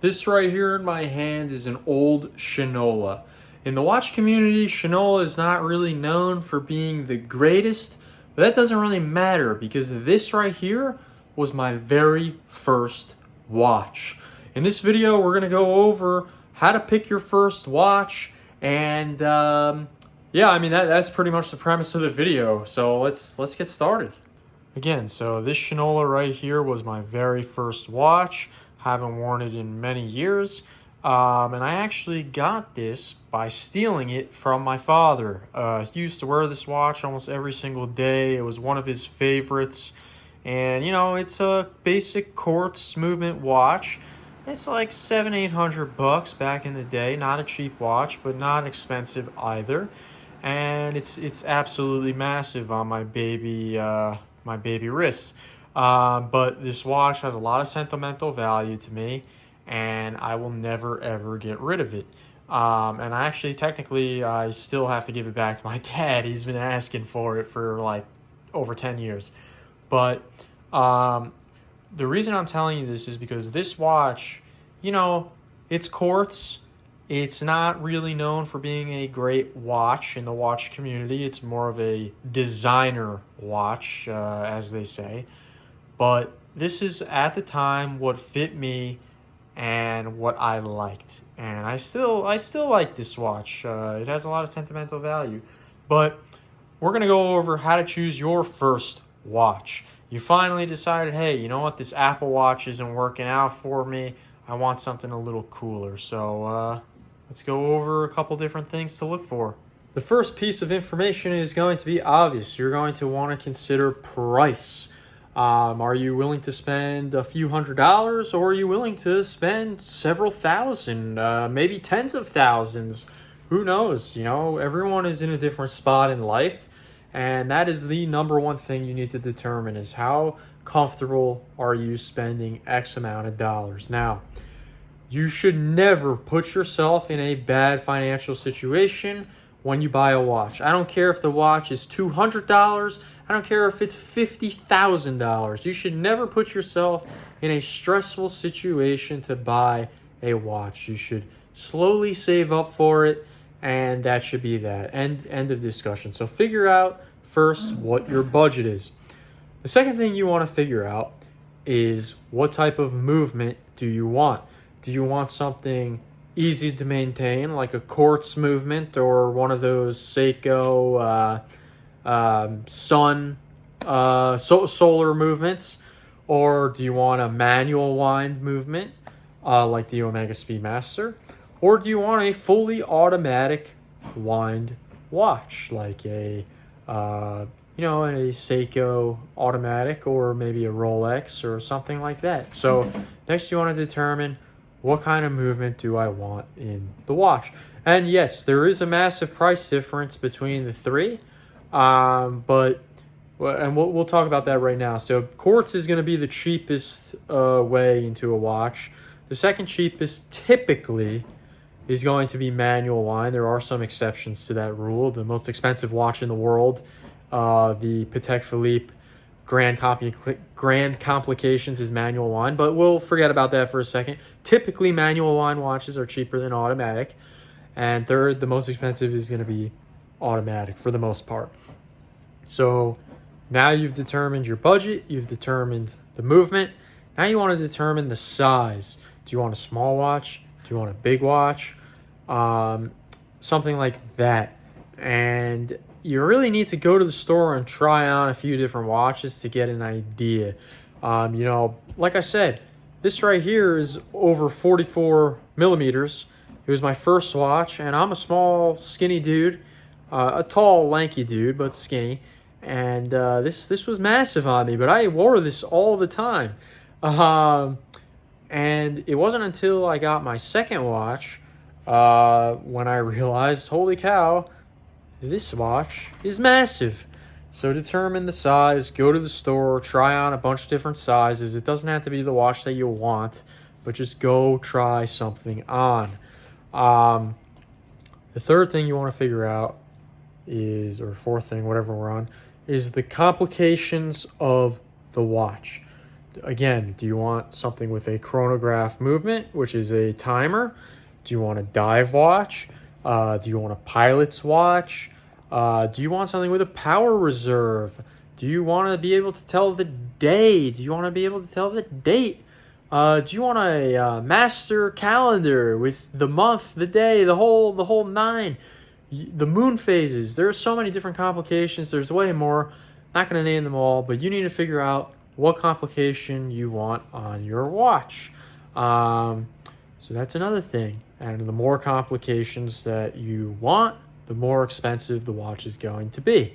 This right here in my hand is an old Shinola. In the watch community, Shinola is not really known for being the greatest, but that doesn't really matter because this right here was my very first watch. In this video, we're gonna go over how to pick your first watch, and yeah, I mean that's pretty much the premise of the video. So let's get started. Again, so this Shinola right here was my very first watch. Haven't worn it in many years. And I actually got this by stealing it from my father. He used to wear this watch almost every single day. It was one of his favorites. And, you know, it's a basic quartz movement watch. It's like $700-800 back in the day. Not a cheap watch, but not expensive either. And it's absolutely massive on my baby wrists. But this watch has a lot of sentimental value to me, and I will never ever get rid of it. And I actually I still have to give it back to my dad. He's been asking for it for like over 10 years. But the reason I'm telling you this is because this watch, you know, it's quartz. It's not really known for being a great watch in the watch community. It's more of a designer watch, as they say. But this is, at the time, what fit me and what I liked. And I still like this watch. It has a lot of sentimental value. But we're going to go over how to choose your first watch. You finally decided, hey, you know what? This Apple Watch isn't working out for me. I want something a little cooler. So let's go over a couple different things to look for. The first piece of information is going to be obvious. You're going to want to consider price. Are you willing to spend a few $100s, or are you willing to spend several thousand, maybe tens of thousands? Who knows? You know, everyone is in a different spot in life, and that is the number one thing you need to determine is how comfortable are you spending X amount of dollars. Now, you should never put yourself in a bad financial situation when you buy a watch. I don't care if the watch is $200. I don't care if it's $50,000. You should never put yourself in a stressful situation to buy a watch. You should slowly save up for it, and that should be that. End of discussion. So figure out first what your budget is. The second thing you want to figure out is what type of movement do you want? Do you want something easy to maintain, like a quartz movement or one of those Seiko solar movements? Or do you want a manual wind movement like the Omega Speedmaster? Or do you want a fully automatic wind watch like a Seiko automatic, or maybe a Rolex or something like that? So next you want to determine what kind of movement do I want in the watch. And yes, there is a massive price difference between the three, but we'll talk about that right now. So quartz is going to be the cheapest way into a watch. The second cheapest typically is going to be manual wind. There are some exceptions to that rule. The most expensive watch in the world, the Patek Philippe Grand Complications, is manual wind, but we'll forget about that for a second. Typically, manual wind watches are cheaper than automatic. And third, the most expensive is going to be automatic for the most part. So now you've determined your budget, you've determined the movement. Now you want to determine the size. Do you want a small watch? Do you want a big watch? Something like that. And you really need to go to the store and try on a few different watches to get an idea. Like I said, this right here is over 44 millimeters. It was my first watch, and I'm a small, skinny dude, a tall, lanky dude, but skinny. And this was massive on me, but I wore this all the time. And it wasn't until I got my second watch when I realized, holy cow, this watch is massive. So determine the size, go to the store, try on a bunch of different sizes. It doesn't have to be the watch that you want, but just go try something on. The third thing you want to figure out is, or fourth thing, whatever we're on, is the complications of the watch. Again, do you want something with a chronograph movement, which is a timer? Do you want a dive watch? Do you want a pilot's watch? Do you want something with a power reserve? Do you want to be able to tell the day? Do you want to be able to tell the date? Do you want a master calendar with the month, the day, the whole nine, the moon phases? There are so many different complications. There's way more. Not going to name them all, but you need to figure out what complication you want on your watch. So that's another thing. And the more complications that you want, the more expensive the watch is going to be.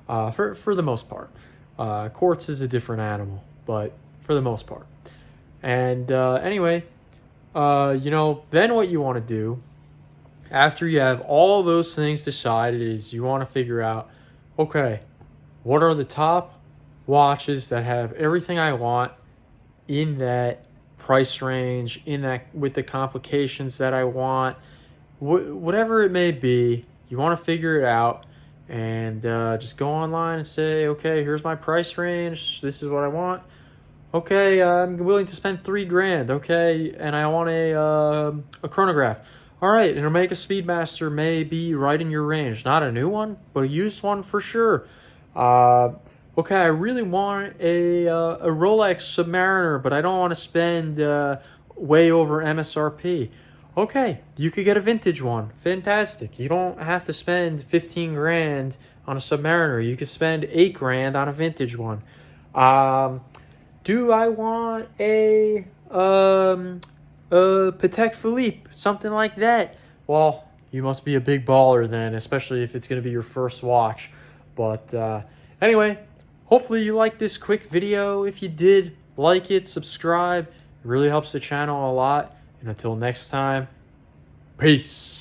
For the most part. Quartz is a different animal, but for the most part. And anyway, then what you want to do after you have all those things decided is you want to figure out, okay, what are the top watches that have everything I want in that price range, in that with the complications that I want, whatever it may be. You want to figure it out and just go online and say, okay, here's my price range, this is what I want. Okay, I'm willing to spend $3,000. Okay, and I want a chronograph. All right, and Speedmaster may be right in your range. Not a new one, but a used one for sure. Okay, I really want a Rolex Submariner, but I don't want to spend way over MSRP. Okay, you could get a vintage one. Fantastic. You don't have to spend $15,000 on a Submariner. You could spend $8,000 on a vintage one. Do I want a Patek Philippe, something like that? Well, you must be a big baller then, especially if it's going to be your first watch. But anyway, hopefully you liked this quick video. If you did, like it, subscribe. It really helps the channel a lot. And until next time, peace.